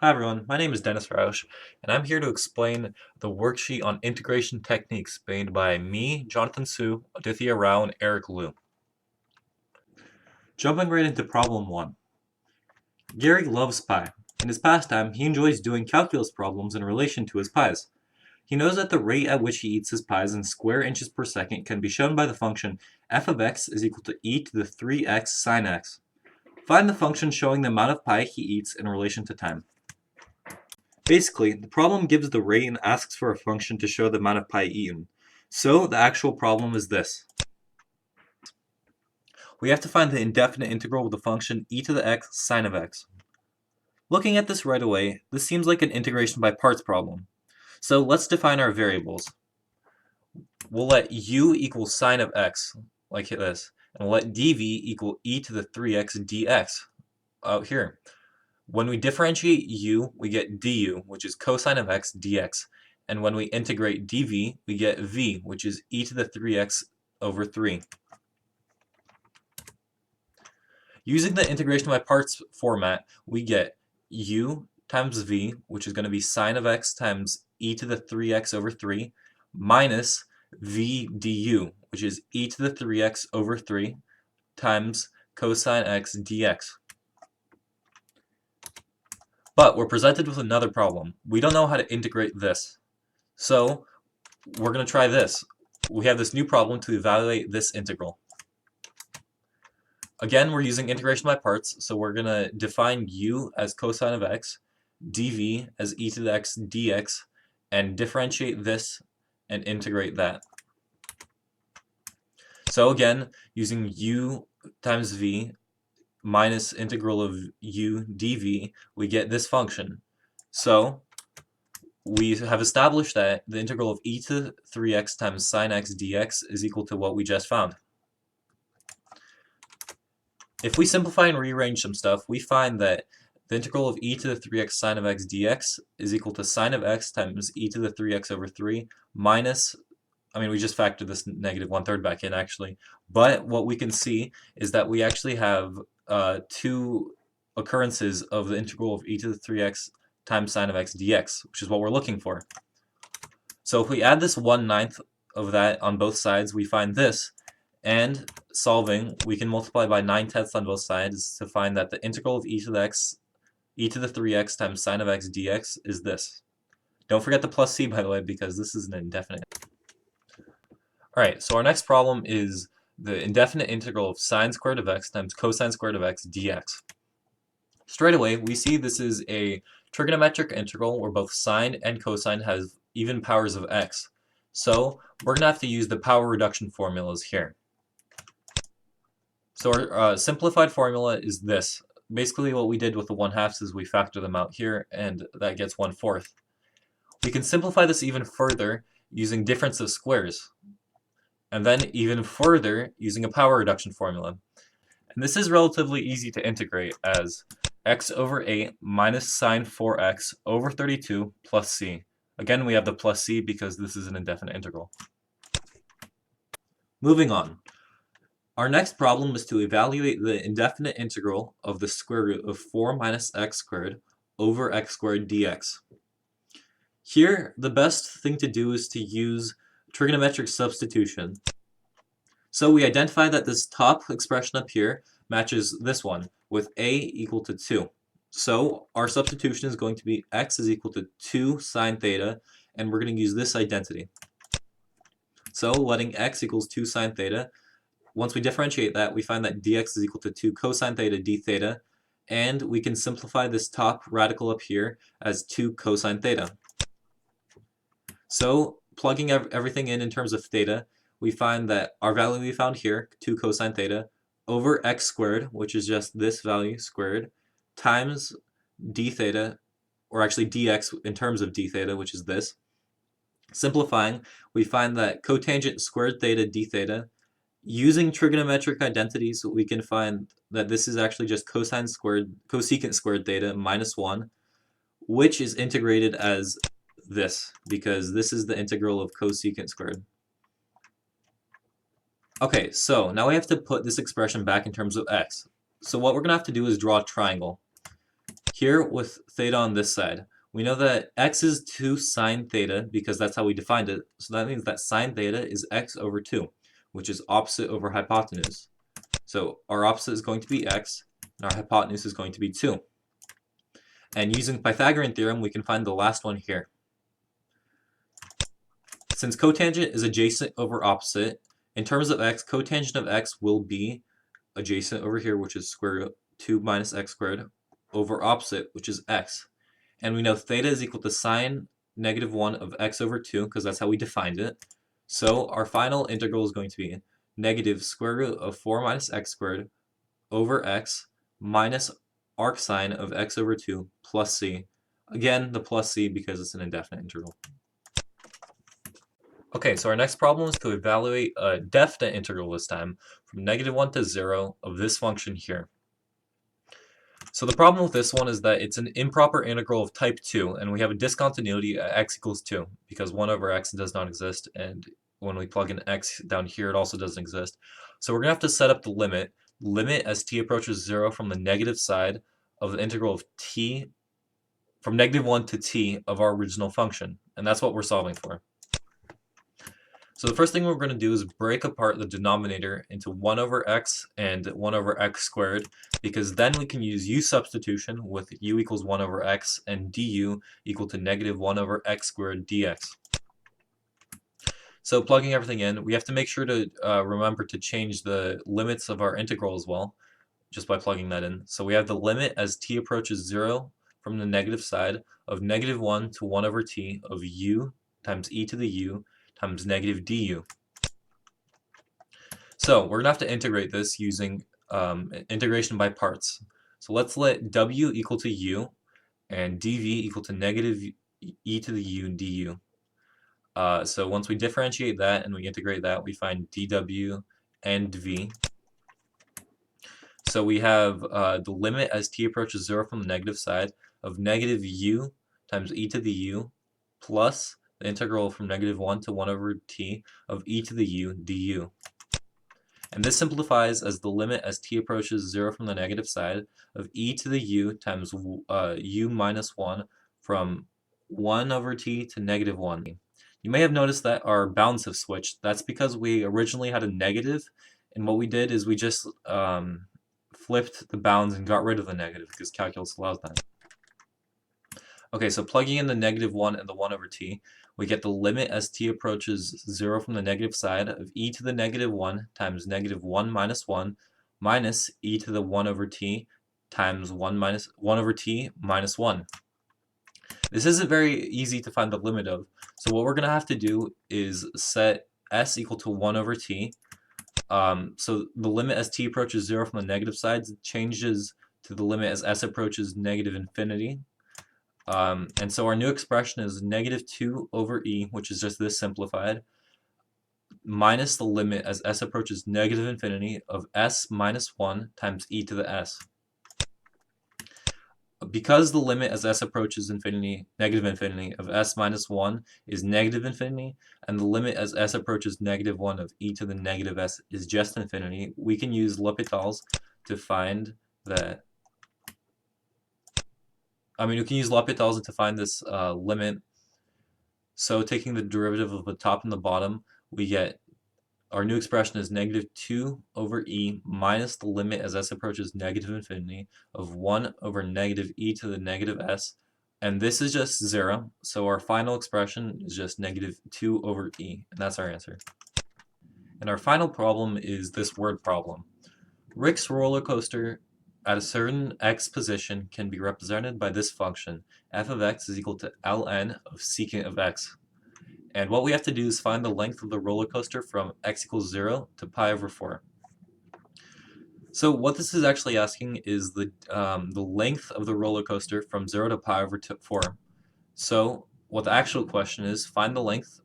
Hi everyone, my name is Dennis Roush, and I'm here to explain the worksheet on integration techniques made by me, Jonathan Su, Aditya Rao, and Eric Liu. Jumping right into problem 1. Gary loves pie. In his pastime, he enjoys doing calculus problems in relation to his pies. He knows that the rate at which he eats his pies in square inches per second can be shown by the function f of x is equal to e to the 3x sine x. Find the function showing the amount of pie he eats in relation to time. Basically, the problem gives the rate and asks for a function to show the amount of pie eaten. So the actual problem is this. We have to find the indefinite integral of the function e to the x sine of x. Looking at this right away, this seems like an integration by parts problem. So let's define our variables. We'll let u equal sine of x, like this, and we'll let dv equal e to the 3x dx out here. When we differentiate u, we get du, which is cosine of x dx. And when we integrate dv, we get v, which is e to the 3x over 3. Using the integration by parts format, we get u times v, which is going to be sine of x times e to the 3x over 3, minus v du, which is e to the 3x over 3, times cosine x dx. But we're presented with another problem. We don't know how to integrate this. So we're going to try this. We have this new problem to evaluate this integral. Again, we're using integration by parts, so we're going to define u as cosine of x, dv as e to the x dx, and differentiate this and integrate that. So again, using u times v minus integral of u dv, we get this function. So we have established that the integral of e to 3x times sine x dx is equal to what we just found. If we simplify and rearrange some stuff, we find that the integral of e to the 3x sine of x dx is equal to sine of x times e to the 3x over 3 minus, we just factored this negative 1/3 back in actually, but what we can see is that we actually have two occurrences of the integral of e to the 3x times sine of x dx, which is what we're looking for. So if we add this 1/9 of that on both sides, we find this, and solving, we can multiply by 9/10 on both sides to find that the integral of e to the 3x times sine of x dx is this. Don't forget the plus c, by the way, because this is an indefinite. Alright, so our next problem is the indefinite integral of sine squared of x times cosine squared of x dx. Straight away, we see this is a trigonometric integral where both sine and cosine have even powers of x. So we're going to have to use the power reduction formulas here. So our simplified formula is this. Basically what we did with the 1/2 is we factor them out here, and that gets 1/4. We can simplify this even further using difference of squares, and then even further using a power reduction formula. And this is relatively easy to integrate as x over 8 minus sine 4x over 32 plus c. Again, we have the plus c because this is an indefinite integral. Moving on. Our next problem is to evaluate the indefinite integral of the square root of 4 minus x squared over x squared dx. Here, the best thing to do is to use trigonometric substitution. So we identify that this top expression up here matches this one, with a equal to 2. So our substitution is going to be x is equal to 2 sine theta, and we're going to use this identity. So letting x equals 2 sine theta, once we differentiate that, we find that dx is equal to 2 cosine theta d theta, and we can simplify this top radical up here as 2 cosine theta. So plugging everything in terms of theta, we find that our value we found here, 2 cosine theta, over x squared, which is just this value squared, times d theta, or actually dx in terms of d theta, which is this. Simplifying, we find that cotangent squared theta d theta. Using trigonometric identities, we can find that this is actually just cosecant squared theta minus 1, which is integrated as this, because this is the integral of cosecant squared. Okay, so now we have to put this expression back in terms of x. So what we're going to have to do is draw a triangle. Here with theta on this side, we know that x is 2 sine theta because that's how we defined it. So that means that sine theta is x over 2, which is opposite over hypotenuse. So our opposite is going to be x, and our hypotenuse is going to be 2. And using Pythagorean theorem, we can find the last one here. Since cotangent is adjacent over opposite, in terms of x, cotangent of x will be adjacent over here, which is square root 2 minus x squared, over opposite, which is x. And we know theta is equal to sine negative 1 of x over 2, because that's how we defined it. So our final integral is going to be negative square root of 4 minus x squared over x minus arc sine of x over 2 plus c. Again, the plus c because it's an indefinite integral. Okay, so our next problem is to evaluate a definite integral this time from negative 1 to 0 of this function here. So the problem with this one is that it's an improper integral of type 2, and we have a discontinuity at x equals 2, because 1 over x does not exist, and when we plug in x down here, it also doesn't exist. So we're going to have to set up the limit as t approaches 0 from the negative side of the integral of t, from negative 1 to t of our original function, and that's what we're solving for. So the first thing we're going to do is break apart the denominator into 1 over x and 1 over x squared, because then we can use u substitution with u equals 1 over x and du equal to negative 1 over x squared dx. So plugging everything in, we have to make sure to remember to change the limits of our integral as well, just by plugging that in. So we have the limit as t approaches 0 from the negative side of negative 1 to 1 over t of u times e to the u times negative du. So we're going to have to integrate this using integration by parts. So let's let w equal to u and dv equal to negative e to the u du. So once we differentiate that and we integrate that, we find dw and v. So we have the limit as t approaches 0 from the negative side of negative u times e to the u plus the integral from negative 1 to 1 over t of e to the u du. And this simplifies as the limit as t approaches 0 from the negative side of e to the u times u minus 1 from 1 over t to negative 1. You may have noticed that our bounds have switched. That's because we originally had a negative, and what we did is we just flipped the bounds and got rid of the negative because calculus allows that. Okay, so plugging in the negative 1 and the 1 over t, we get the limit as t approaches 0 from the negative side of e to the negative 1 times negative 1 minus 1 minus e to the 1 over t times 1 over t minus 1. This isn't very easy to find the limit of, so what we're going to have to do is set s equal to 1 over t. So the limit as t approaches 0 from the negative side changes to the limit as s approaches negative infinity. And so our new expression is negative 2 over e, which is just this simplified, minus the limit as s approaches negative infinity of s minus 1 times e to the s. Because the limit as s approaches infinity, negative infinity of s minus 1 is negative infinity, and the limit as s approaches negative 1 of e to the negative s is just infinity, we can use L'Hopital's to find that. We can use L'Hopital's to find this limit. So taking the derivative of the top and the bottom, we get our new expression is negative 2 over e minus the limit as s approaches negative infinity of 1 over negative e to the negative s. And this is just 0, so our final expression is just negative 2 over e, and that's our answer. And our final problem is this word problem. Rick's roller coaster at a certain x position can be represented by this function. F of x is equal to ln of secant of x. And what we have to do is find the length of the roller coaster from x equals 0 to pi over 4. So what this is actually asking is the length of the roller coaster from 0 to pi over 4. So what the actual question is, find the length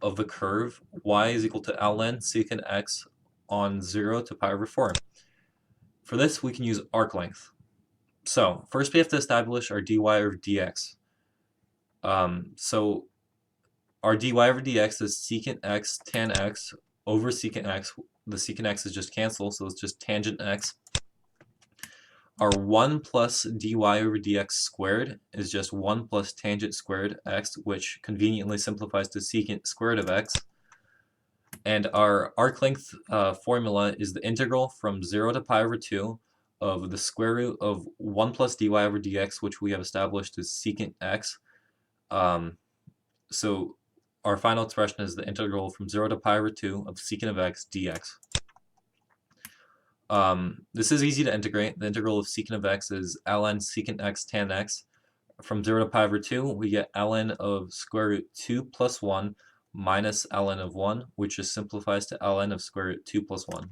of the curve y is equal to ln secant x on 0 to pi over 4. For this, we can use arc length. So first we have to establish our dy over dx. So our dy over dx is secant x tan x over secant x. The secant x is just cancel, so it's just tangent x our 1 plus dy over dx squared is just 1 plus tangent squared x, which conveniently simplifies to secant squared of x. And our arc length formula is the integral from 0 to pi over 2 of the square root of 1 plus dy over dx, which we have established is secant x. So our final expression is the integral from 0 to pi over 2 of secant of x dx. This is easy to integrate. The integral of secant of x is ln secant x tan x. From 0 to pi over 2, we get ln of square root 2 plus 1 minus ln of 1, which just simplifies to ln of square root 2 plus 1.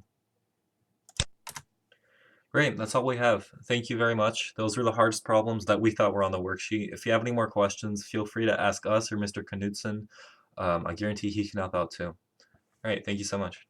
Great, that's all we have. Thank you very much. Those were the hardest problems that we thought were on the worksheet. If you have any more questions, feel free to ask us or Mr. Knutsson. I guarantee he can help out too. All right, thank you so much.